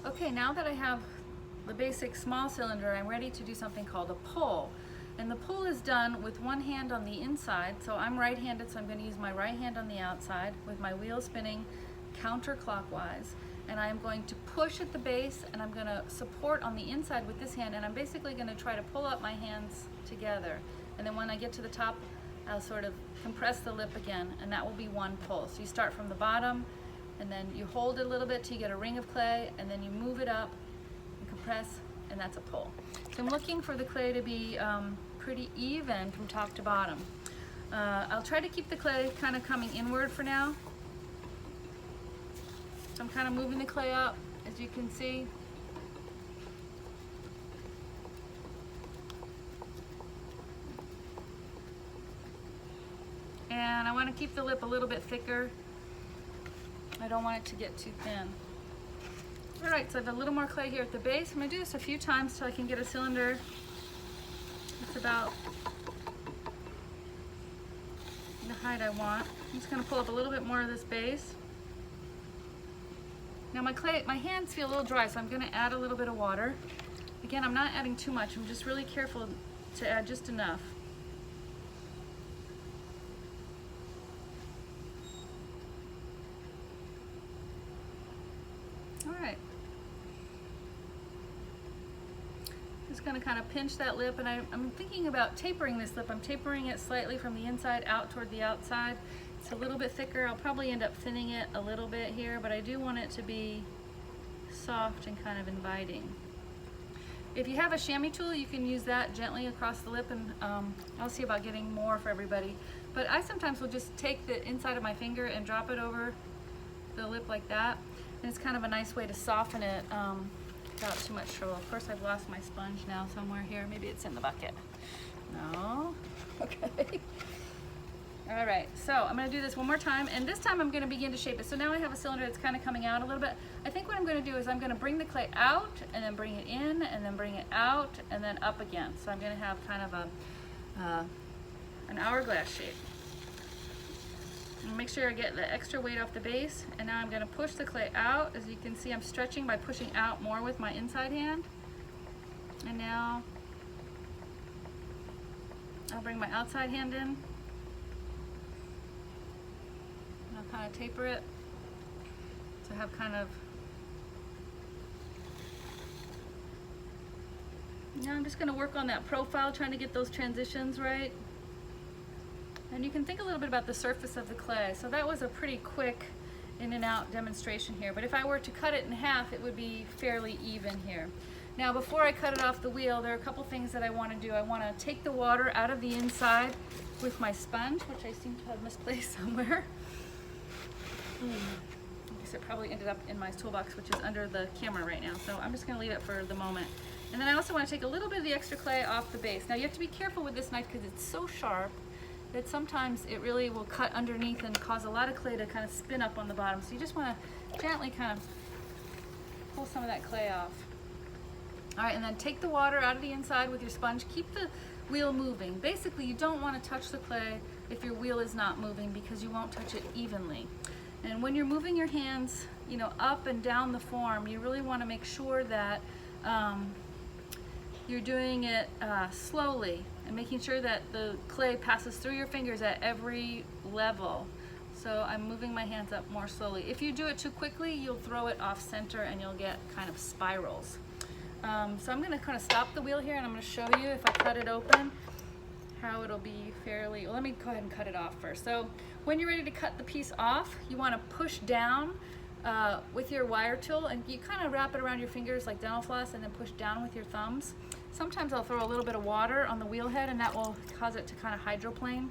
Okay, now that I have the basic small cylinder, I'm ready to do something called a pull. And the pull is done with one hand on the inside, so I'm right-handed, so I'm going to use my right hand on the outside with my wheel spinning counterclockwise. And I'm going to push at the base, and I'm going to support on the inside with this hand, and I'm basically going to try to pull up my hands together. And then when I get to the top, I'll sort of compress the lip again, and that will be one pull. So you start from the bottom, and then you hold it a little bit till you get a ring of clay, and then you move it up and compress, and that's a pull. So I'm looking for the clay to be pretty even from top to bottom. I'll try to keep the clay kind of coming inward for now. So I'm kind of moving the clay up, as you can see. And I want to keep the lip a little bit thicker. I don't want it to get too thin. All right, so I have a little more clay here at the base. I'm going to do this a few times till I can get a cylinder that's about the height I want. I'm just going to pull up a little bit more of this base. Now my hands feel a little dry, so I'm going to add a little bit of water. Again, I'm not adding too much. I'm just really careful to add just enough. All right. Just going to kind of pinch that lip, and I'm thinking about tapering this lip. I'm tapering it slightly from the inside out toward the outside. It's a little bit thicker. I'll probably end up thinning it a little bit here, but I do want it to be soft and kind of inviting. If you have a chamois tool, you can use that gently across the lip, and I'll see about getting more for everybody. But I sometimes will just take the inside of my finger and drop it over the lip like that, and it's kind of a nice way to soften it without too much trouble. Of course, I've lost my sponge now somewhere here. Maybe it's in the bucket. No? Okay. All right, so I'm going to do this one more time, and this time I'm going to begin to shape it. So now I have a cylinder that's kind of coming out a little bit. I think what I'm going to do is I'm going to bring the clay out, and then bring it in, and then bring it out, and then up again. So I'm going to have kind of an hourglass shape. And make sure I get the extra weight off the base, and now I'm going to push the clay out. As you can see, I'm stretching by pushing out more with my inside hand. And now I'll bring my outside hand in. Kind of taper it to have kind of. Now I'm just going to work on that profile, trying to get those transitions right. And you can think a little bit about the surface of the clay. So that was a pretty quick in and out demonstration here, but if I were to cut it in half, it would be fairly even here. Now before I cut it off the wheel, there are a couple things that I want to do. I want to take the water out of the inside with my sponge, which I seem to have misplaced somewhere. I guess it probably ended up in my toolbox, which is under the camera right now, so I'm just going to leave it for the moment. And then I also want to take a little bit of the extra clay off the base. Now you have to be careful with this knife because it's so sharp that sometimes it really will cut underneath and cause a lot of clay to kind of spin up on the bottom. So you just want to gently kind of pull some of that clay off. All right, and then take the water out of the inside with your sponge. Keep the wheel moving. Basically, you don't want to touch the clay if your wheel is not moving because you won't touch it evenly. And when you're moving your hands, you know, up and down the form, you really want to make sure that you're doing it slowly and making sure that the clay passes through your fingers at every level. So I'm moving my hands up more slowly. If you do it too quickly, you'll throw it off center and you'll get kind of spirals. So I'm going to kind of stop the wheel here, and I'm going to show you if I cut it open how it'll be fairly. Well, let me go ahead and cut it off first. So when you're ready to cut the piece off, you want to push down with your wire tool, and you kind of wrap it around your fingers like dental floss, and then push down with your thumbs. Sometimes I'll throw a little bit of water on the wheel head, and that will cause it to kind of hydroplane.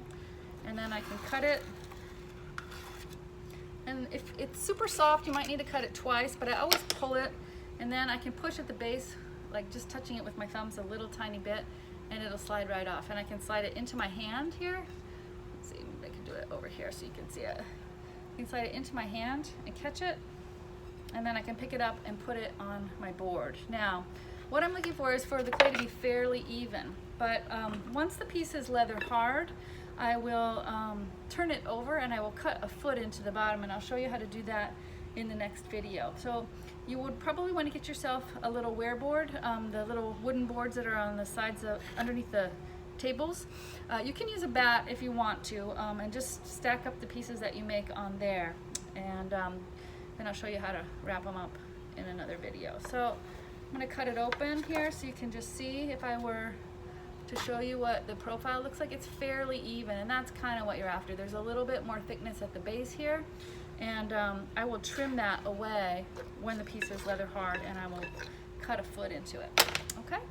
And then I can cut it. And if it's super soft, you might need to cut it twice, but I always pull it, and then I can push at the base, like just touching it with my thumbs a little tiny bit, and it'll slide right off. And I can slide it into my hand here. Let's see, maybe I can do it over here so you can see it. I can slide it into my hand and catch it, and then I can pick it up and put it on my board. Now, what I'm looking for is for the clay to be fairly even, but once the piece is leather hard, I will turn it over and I will cut a foot into the bottom, and I'll show you how to do that in the next video. So you would probably want to get yourself a little wear board, the little wooden boards that are on the sides of underneath the tables. You can use a bat if you want to, and just stack up the pieces that you make on there, and then I'll show you how to wrap them up in another video. So I'm going to cut it open here so you can just see. If I were to show you what the profile looks like, it's fairly even, and that's kind of what you're after. There's a little bit more thickness at the base here, and I will trim that away when the piece is leather hard, and I will cut a foot into it. Okay,